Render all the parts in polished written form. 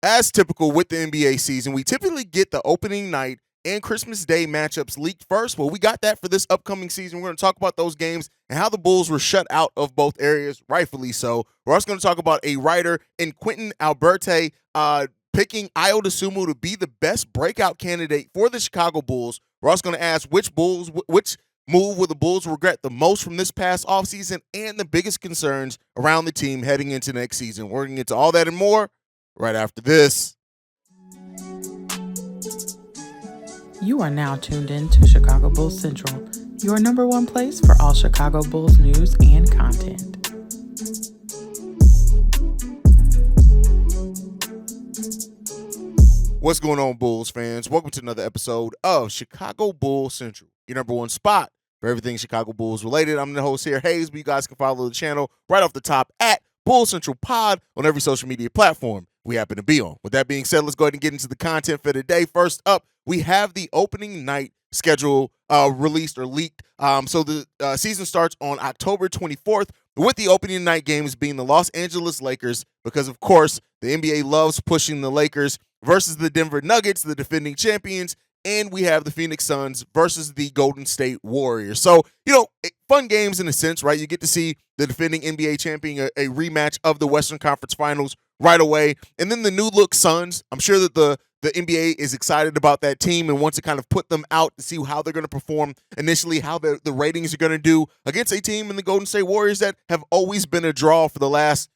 as typical with the NBA season, we typically get the opening night and Christmas Day matchups leaked first. Well, we got that for this upcoming season. We're going to talk about those games and how the Bulls were shut out of both areas, rightfully so. We're also going to talk about a writer in Quentin Alberte picking Ayo Dosunmu to be the best breakout candidate for the Chicago Bulls. We're also going to ask which move will the Bulls regret the most from this past offseason and the biggest concerns around the team heading into next season. We're going to get to all that and more right after this. You are now tuned in to Chicago Bulls Central, your number one place for all Chicago Bulls news and content. What's going on, Bulls fans? Welcome to another episode of Chicago Bulls Central, your number one spot for everything Chicago Bulls related. I'm the host here, Haize, but you guys can follow the channel right off the top at Bulls Central Pod on every social media platform we happen to be on. With that being said, let's go ahead and get into the content for today. First up, we have the opening night schedule released or leaked. So the season starts on October 24th with the opening night games being the Los Angeles Lakers because, of course, the NBA loves pushing the Lakers versus the Denver Nuggets, the defending champions, and we have the Phoenix Suns versus the Golden State Warriors. So, fun games in a sense, right? You get to see the defending NBA champion a rematch of the Western Conference Finals right away. And then the new look Suns, I'm sure that the NBA is excited about that team and wants to kind of put them out to see how they're going to perform initially, how the ratings are going to do against a team in the Golden State Warriors that have always been a draw for the last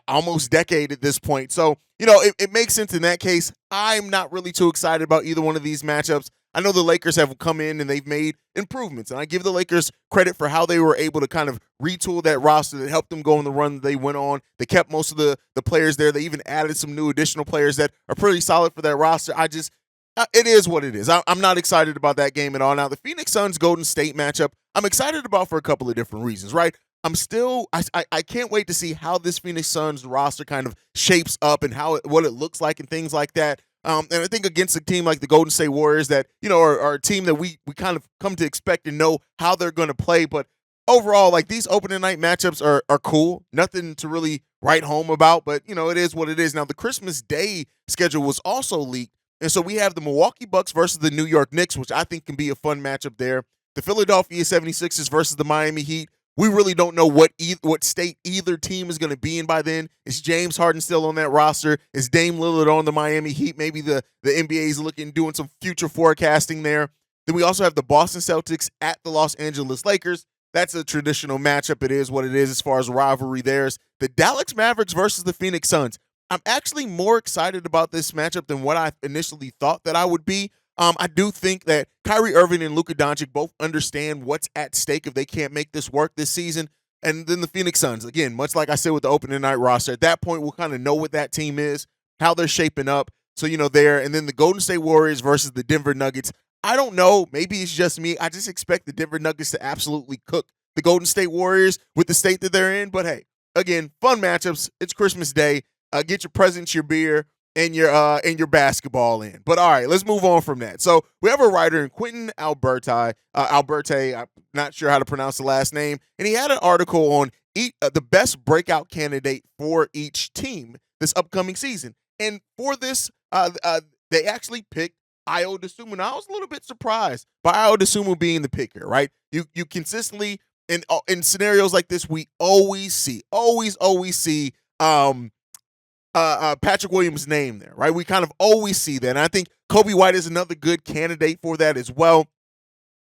almost decade at this point. So, it makes sense in that case. I'm not really too excited about either one of these matchups. I know the Lakers have come in and they've made improvements, and I give the Lakers credit for how they were able to kind of retool that roster that helped them go on the run that they went on. They kept most of the players there. They even added some new additional players that are pretty solid for that roster. It is what it is. I'm not excited about that game at all. Now, the Phoenix Suns Golden State matchup, I'm excited about for a couple of different reasons, right? I can't wait to see how this Phoenix Suns roster kind of shapes up and what it looks like and things like that. And I think against a team like the Golden State Warriors that, are a team that we kind of come to expect and know how they're going to play. But overall, like, these opening night matchups are cool. Nothing to really write home about, but, it is what it is. Now, the Christmas Day schedule was also leaked. And so we have the Milwaukee Bucks versus the New York Knicks, which I think can be a fun matchup there. The Philadelphia 76ers versus the Miami Heat. We really don't know what state either team is going to be in by then. Is James Harden still on that roster? Is Dame Lillard on the Miami Heat? Maybe the NBA is doing some future forecasting there. Then we also have the Boston Celtics at the Los Angeles Lakers. That's a traditional matchup. It is what it is as far as rivalry there. The Dallas Mavericks versus the Phoenix Suns. I'm actually more excited about this matchup than what I initially thought that I would be. I do think that Kyrie Irving and Luka Doncic both understand what's at stake if they can't make this work this season. And then the Phoenix Suns, again, much like I said with the opening night roster, at that point we'll kind of know what that team is, how they're shaping up. So, there. And then the Golden State Warriors versus the Denver Nuggets. I don't know. Maybe it's just me. I just expect the Denver Nuggets to absolutely cook the Golden State Warriors with the state that they're in. But, hey, again, fun matchups. It's Christmas Day. Get your presents, your beer, and your basketball in. But all right, let's move on from that. So we have a writer in Quentin Alberte, I'm not sure how to pronounce the last name, and he had an article on the best breakout candidate for each team this upcoming season. And for this, they actually picked Ayo Dosunmu. Now, I was a little bit surprised by Ayo Dosunmu being the picker, right? You consistently, in scenarios like this, we always see Patrick Williams' name there, right? We kind of always see that. And I think Kobe White is another good candidate for that as well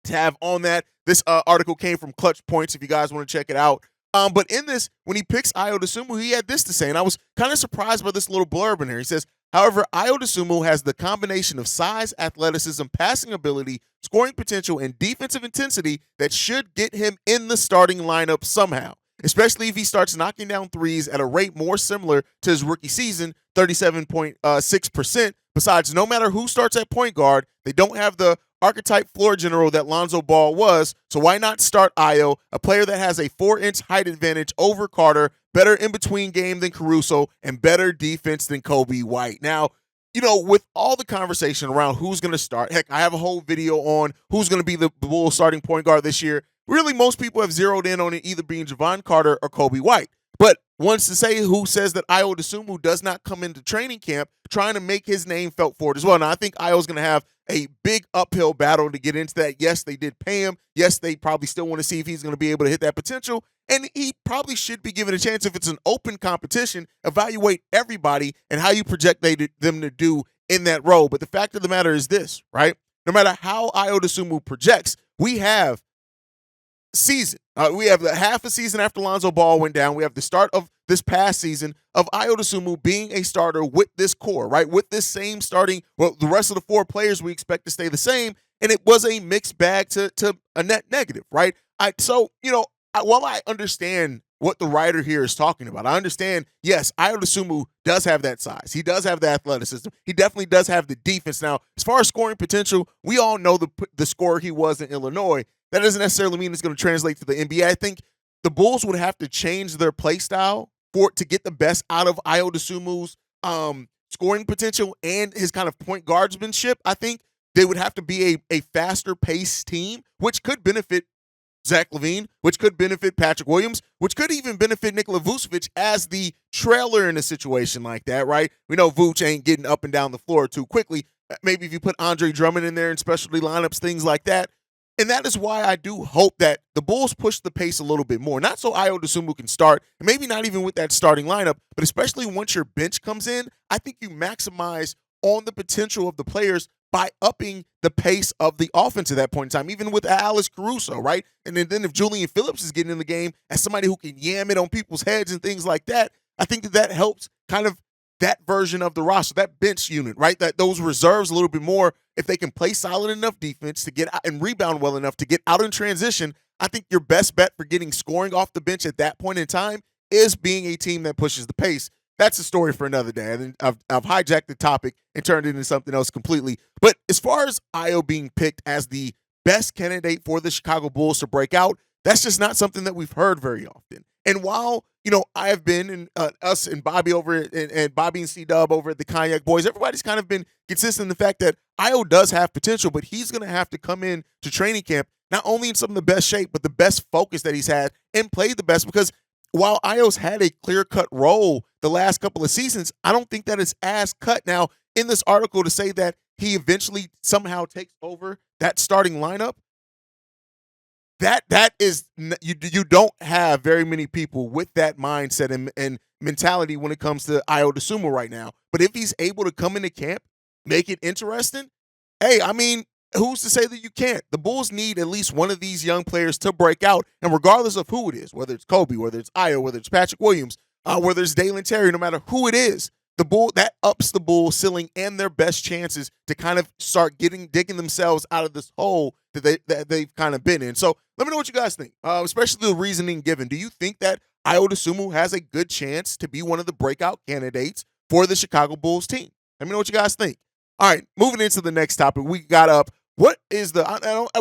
to have on that. This article came from Clutch Points if you guys want to check it out. But in this, when he picks Ayo Dosunmu, he had this to say, and I was kind of surprised by this little blurb in here. He says, however, Ayo Dosunmu has the combination of size, athleticism, passing ability, scoring potential, and defensive intensity that should get him in the starting lineup somehow, especially if he starts knocking down threes at a rate more similar to his rookie season, 37.6%. Besides, no matter who starts at point guard, they don't have the archetype floor general that Lonzo Ball was, so why not start Ayo, a player that has a 4-inch height advantage over Carter, better in-between game than Caruso, and better defense than Kobe White. Now, with all the conversation around who's going to start, heck, I have a whole video on who's going to be the Bulls starting point guard this year. Really, most people have zeroed in on it either being Javon Carter or Kobe White. But wants to say who says that Ayo Dosunmu does not come into training camp trying to make his name felt for it as well. Now, I think Ayo's going to have a big uphill battle to get into that. Yes, they did pay him. Yes, they probably still want to see if he's going to be able to hit that potential. And he probably should be given a chance. If it's an open competition, evaluate everybody and how you project them to do in that role. But the fact of the matter is this, right? No matter how Ayo Dosunmu projects, we have season. We have the half a season after Lonzo Ball went down. We have the start of this past season of Ayo Dosunmu being a starter with this core, right? With this same starting, well, the rest of the 4 players we expect to stay the same. And it was a mixed bag to a net negative, right? While I understand what the writer here is talking about, I understand, yes, Ayo Dosunmu does have that size. He does have the athleticism. He definitely does have the defense. Now, as far as scoring potential, we all know the scorer he was in Illinois. That doesn't necessarily mean it's going to translate to the NBA. I think the Bulls would have to change their play style to get the best out of Ayo Dosunmu's scoring potential and his kind of point guardsmanship. I think they would have to be a faster paced team, which could benefit Zach LaVine, which could benefit Patrick Williams, which could even benefit Nikola Vucevic as the trailer in a situation like that, right? We know Vuce ain't getting up and down the floor too quickly. Maybe if you put Andre Drummond in there in specialty lineups, things like that. And that is why I do hope that the Bulls push the pace a little bit more. Not so Ayo Dosunmu can start, and maybe not even with that starting lineup, but especially once your bench comes in, I think you maximize on the potential of the players by upping the pace of the offense at that point in time, even with Alex Caruso, right? And then if Julian Phillips is getting in the game as somebody who can yam it on people's heads and things like that, I think that helps kind of that version of the roster, that bench unit, right? That those reserves a little bit more. If they can play solid enough defense to get out and rebound well enough to get out in transition, I think your best bet for getting scoring off the bench at that point in time is being a team that pushes the pace. That's a story for another day. I think I've hijacked the topic and turned it into something else completely. But as far as Ayo being picked as the best candidate for the Chicago Bulls to break out, that's just not something that we've heard very often. And while, I have been, and us and Bobby and Bobby and C-Dub over at the Cognac Boys, everybody's kind of been consistent in the fact that Ayo does have potential, but he's going to have to come in to training camp not only in some of the best shape, but the best focus that he's had and played the best. Because while Ayo's had a clear-cut role the last couple of seasons, I don't think that it's as cut. Now, in this article, to say that he eventually somehow takes over that starting lineup, that is, you don't have very many people with that mindset and mentality when it comes to Ayo Dosunmu right now. But if he's able to come into camp, make it interesting, hey, I mean, who's to say that you can't? The Bulls need at least one of these young players to break out, and regardless of who it is, whether it's Kobe, whether it's Ayo, whether it's Patrick Williams, whether it's Dalen Terry, no matter who it is, that ups the Bulls' ceiling and their best chances to kind of start digging themselves out of this hole that they've kind of been in. So let me know what you guys think, especially the reasoning given. Do you think that Ayo Dosunmu has a good chance to be one of the breakout candidates for the Chicago Bulls team? Let me know what you guys think. All right, moving into the next topic, we got up. What is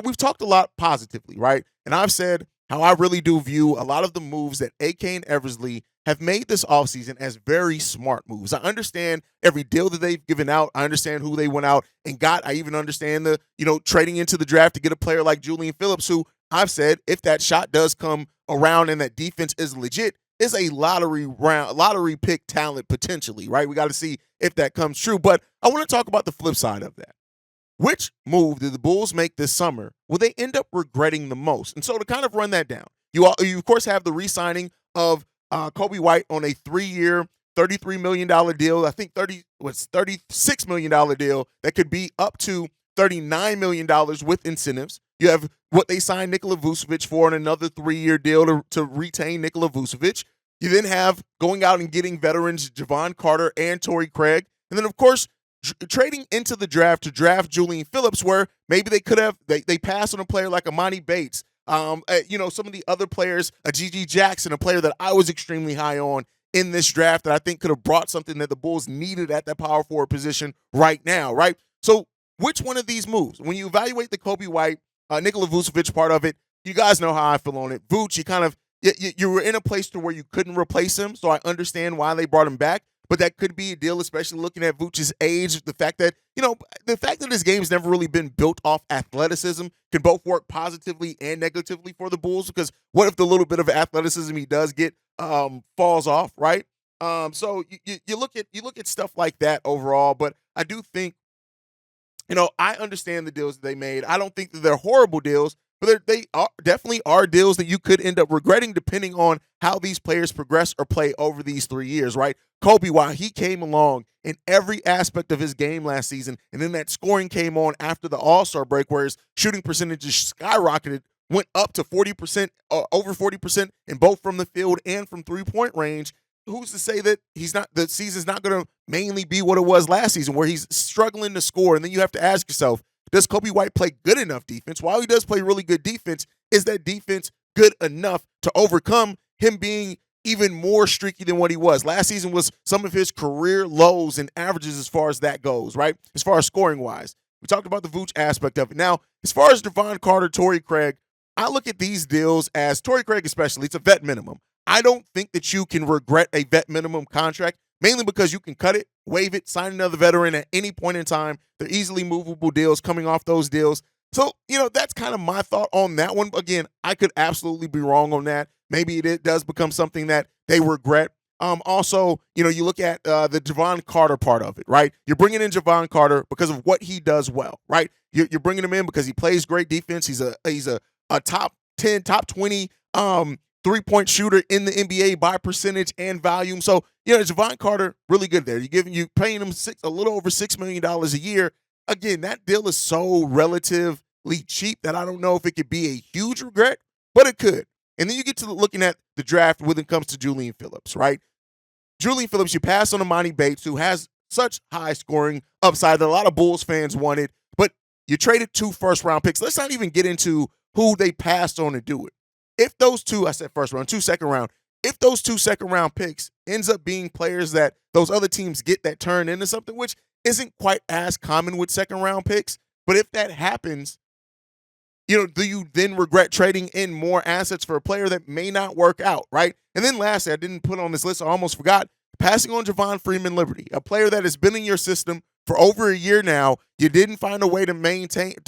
we've talked a lot positively, right? And I've said how I really do view a lot of the moves that AK and Eversley have made this offseason as very smart moves. I understand every deal that they've given out. I understand who they went out and got. I even understand the, trading into the draft to get a player like Julian Phillips, who I've said, if that shot does come around and that defense is legit, is a lottery pick talent potentially, right? We got to see if that comes true. But I want to talk about the flip side of that. Which move did the Bulls make this summer will they end up regretting the most? And so to kind of run that down, you of course have the re-signing of Kobe White on a 3-year, $33 million deal. I think $36 million deal that could be up to $39 million with incentives. You have what they signed Nikola Vucevic for on another 3-year deal to retain Nikola Vucevic. You then have going out and getting veterans Javon Carter and Torrey Craig. And then, of course, trading into the draft to draft Julian Phillips, where maybe they could have they passed on a player like Amani Bates, some of the other players, a G.G. Jackson, a player that I was extremely high on in this draft that I think could have brought something that the Bulls needed at that power forward position right now, right? So which one of these moves, when you evaluate the Kobe White, Nikola Vucevic part of it, you guys know how I feel on it. Vuce, you were in a place to where you couldn't replace him, so I understand why they brought him back. but that could be a deal, especially looking at Vooch's age. The fact that his game's never really been built off athleticism can both work positively and negatively for the Bulls, because what if the little bit of athleticism he does get falls off, right? So you look at stuff like that overall, but I do think, I understand the deals that they made. I don't think that they're horrible deals, but they are, definitely are deals that you could end up regretting depending on how these players progress or play over these 3 years, right? Kobe, while he came along in every aspect of his game last season, and then that scoring came on after the All-Star break where his shooting percentages skyrocketed, went up to 40%, over 40% in both from the field and from three-point range. Who's to say that the season's not going to mainly be what it was last season, where he's struggling to score? And then you have to ask yourself, does Kobe White play good enough defense? While he does play really good defense, is that defense good enough to overcome him being even more streaky than what he was? Last season was some of his career lows and averages as far as that goes, right? As far as scoring-wise. We talked about the Vooch aspect of it. Now, as far as Devon Carter, Torrey Craig, I look at these deals as, Torrey Craig especially, it's a vet minimum. I don't think that you can regret a vet minimum contract, mainly because you can cut it, waive it, sign another veteran at any point in time. They're easily movable deals coming off those deals. So, that's kind of my thought on that one. Again, I could absolutely be wrong on that. Maybe it does become something that they regret. Also, you look at the Javon Carter part of it, right? You're bringing in Javon Carter because of what he does well, right? You're bringing him in because he plays great defense. He's a top 10, top 20 three-point shooter in the NBA by percentage and volume. So, Javon Carter, really good there. You're paying him a little over $6 million a year. Again, that deal is so relatively cheap that I don't know if it could be a huge regret, but it could. And then you get to looking at the draft when it comes to Julian Phillips, right? Julian Phillips, you pass on Amani Bates, who has such high scoring upside that a lot of Bulls fans wanted, but you traded 2 first-round picks. Let's not even get into who they passed on to do it. If those 2, I said first round, 2 second round, if those 2 second round picks ends up being players that those other teams get that turn into something, which isn't quite as common with second round picks, but if that happens, do you then regret trading in more assets for a player that may not work out, right? And then lastly, I didn't put on this list, I almost forgot, passing on Javon Freeman Liberty, a player that has been in your system for over a year now. You didn't find a way to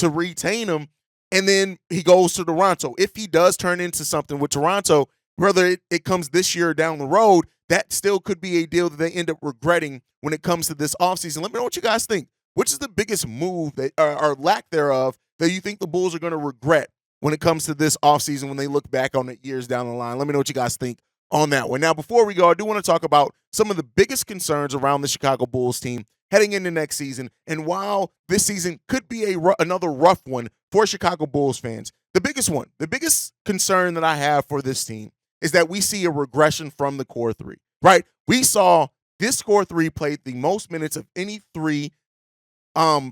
retain him. And then he goes to Toronto. If he does turn into something with Toronto, whether it comes this year or down the road, that still could be a deal that they end up regretting when it comes to this offseason. Let me know what you guys think. Which is the biggest move that or lack thereof that you think the Bulls are going to regret when it comes to this offseason when they look back on it years down the line? Let me know what you guys think on that one. Now, before we go, I do want to talk about some of the biggest concerns around the Chicago Bulls team heading into next season. And while this season could be another rough one for Chicago Bulls fans, the biggest concern that I have for this team is that we see a regression from the core 3, right? We saw this core 3 played the most minutes of any 3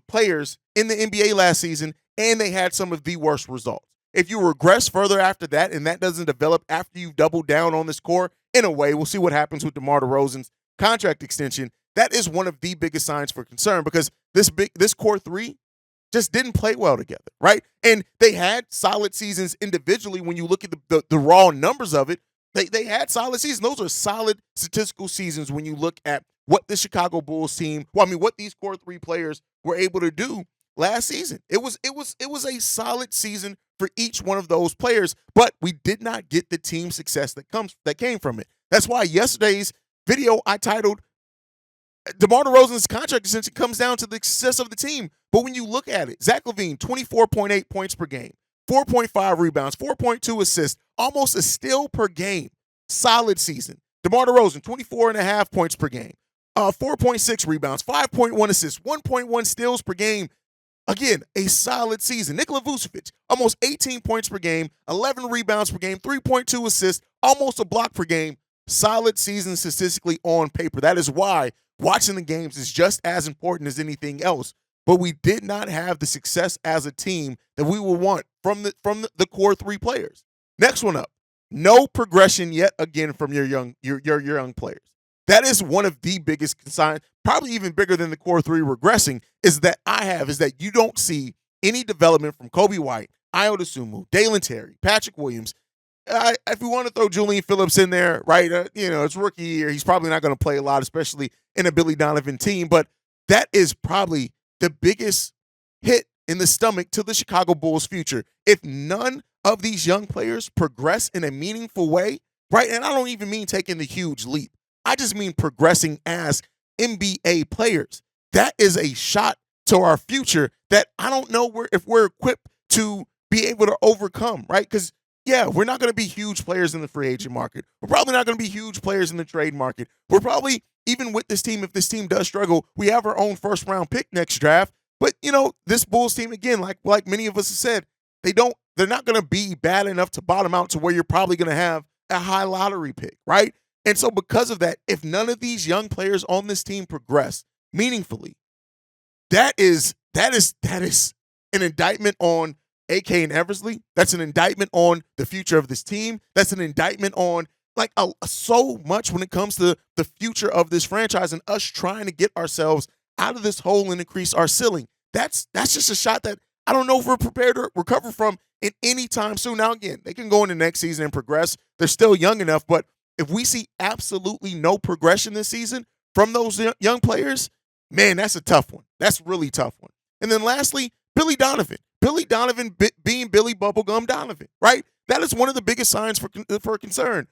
players in the NBA last season, and they had some of the worst results. If you regress further after that and that doesn't develop after you've doubled down on this core, in a way, we'll see what happens with DeMar DeRozan's contract extension. That is one of the biggest signs for concern, because this core 3 just didn't play well together, right? And they had solid seasons individually. When you look at the raw numbers of it, they had solid seasons. Those are solid statistical seasons when you look at what the Chicago Bulls team, what these core 3 players were able to do last season. It was a solid season for each one of those players, but we did not get the team success that came from it. That's why yesterday's video I titled DeMar DeRozan's contract extension comes down to the success of the team. But when you look at it, Zach LaVine, 24.8 points per game, 4.5 rebounds, 4.2 assists, almost a steal per game. Solid season. DeMar DeRozan, 24.5 points per game, 4.6 rebounds, 5.1 assists, 1.1 steals per game. Again, a solid season. Nikola Vucevic, almost 18 points per game, 11 rebounds per game, 3.2 assists, almost a block per game. Solid season statistically on paper. That is why watching the games is just as important as anything else. But we did not have the success as a team that we would want from the core 3 players. Next one up. No progression yet again from your young players. That is one of the biggest concerns, probably even bigger than the core 3 regressing, is that you don't see any development from Kobe White, Ayo Dosunmu, Dalen Terry, Patrick Williams, if we want to throw Julian Phillips in there, right? It's rookie year. He's probably not going to play a lot, especially in a Billy Donovan team. But that is probably the biggest hit in the stomach to the Chicago Bulls' future. If none of these young players progress in a meaningful way, right? And I don't even mean taking the huge leap. I just mean progressing as NBA players. That is a shot to our future that I don't know if we're equipped to be able to overcome, right? Because, yeah, we're not going to be huge players in the free agent market. We're probably not going to be huge players in the trade market. We're probably, even with this team, if this team does struggle, we have our own first-round pick next draft. But, this Bulls team, again, like many of us have said, they're not going to be bad enough to bottom out to where you're probably going to have a high lottery pick, right? And so because of that, if none of these young players on this team progress meaningfully, that is an indictment on AK and Eversley. That's an indictment on the future of this team. That's an indictment on so much when it comes to the future of this franchise and us trying to get ourselves out of this hole and increase our ceiling. That's just a shot that I don't know if we're prepared to recover from in any time soon. Now, again, they can go into next season and progress. They're still young enough, but if we see absolutely no progression this season from those young players, man, that's a tough one. That's a really tough one. And then lastly, Billy Donovan. Billy Donovan being Billy Bubblegum Donovan, right? That is one of the biggest signs for concern.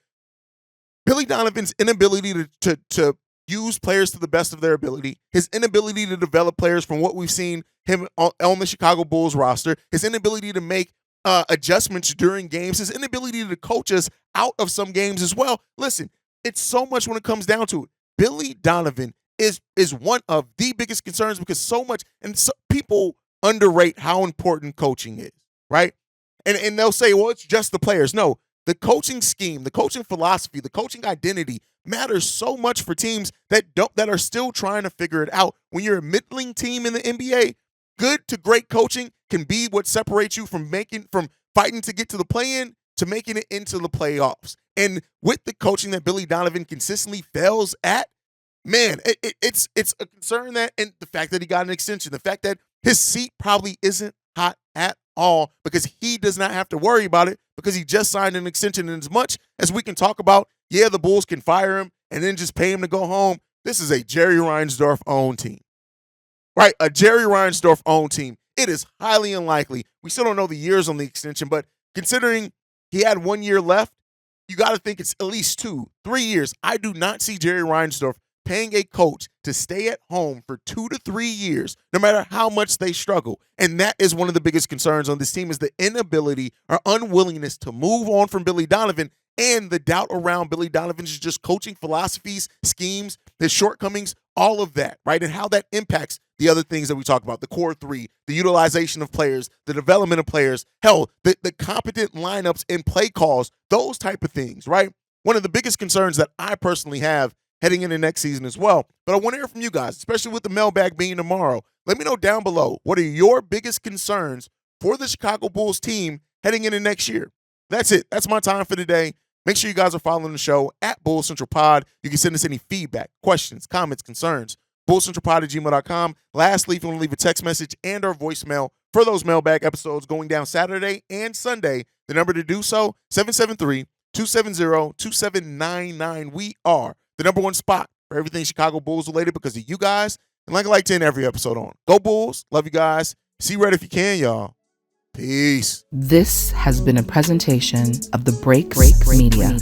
Billy Donovan's inability to use players to the best of their ability, his inability to develop players from what we've seen him on the Chicago Bulls roster, his inability to make adjustments during games, his inability to coach us out of some games as well. Listen, it's so much when it comes down to it. Billy Donovan is one of the biggest concerns because so much, and so people underrate how important coaching is, right? And they'll say, well, it's just the players. No, the coaching scheme, the coaching philosophy, the coaching identity matters so much for teams that are still trying to figure it out. When you're a middling team in the NBA, good to great coaching can be what separates you from fighting to get to the play-in to making it into the playoffs. And with the coaching that Billy Donovan consistently fails at, man, it's a concern that, and the fact that he got an extension, the fact that his seat probably isn't hot at all because he does not have to worry about it because he just signed an extension. And as much as we can talk about, yeah, the Bulls can fire him and then just pay him to go home, this is a Jerry Reinsdorf-owned team, right? A Jerry Reinsdorf-owned team. It is highly unlikely. We still don't know the years on the extension, but considering he had 1 year left, you got to think it's at least 2, 3 years. I do not see Jerry Reinsdorf paying a coach to stay at home for 2 to 3 years, no matter how much they struggle. And that is one of the biggest concerns on this team is the inability or unwillingness to move on from Billy Donovan and the doubt around Billy Donovan's just coaching philosophies, schemes, his shortcomings, all of that, right? And how that impacts the other things that we talk about, the core three, the utilization of players, the development of players, hell, the competent lineups and play calls, those type of things, right? One of the biggest concerns that I personally have heading into next season as well. But I want to hear from you guys, especially with the mailbag being tomorrow. Let me know down below, what are your biggest concerns for the Chicago Bulls team heading into next year? That's it. That's my time for today. Make sure you guys are following the show at Bulls Central Pod. You can send us any feedback, questions, comments, concerns, bullscentralpod@gmail.com. Lastly, if you want to leave a text message and or voicemail for those mailbag episodes going down Saturday and Sunday, the number to do so, 773-270-2799. We are the number one spot for everything Chicago Bulls related because of you guys. And like I like to end every episode on, go Bulls. Love you guys. See red if you can, y'all. Peace. This has been a presentation of the Break Media.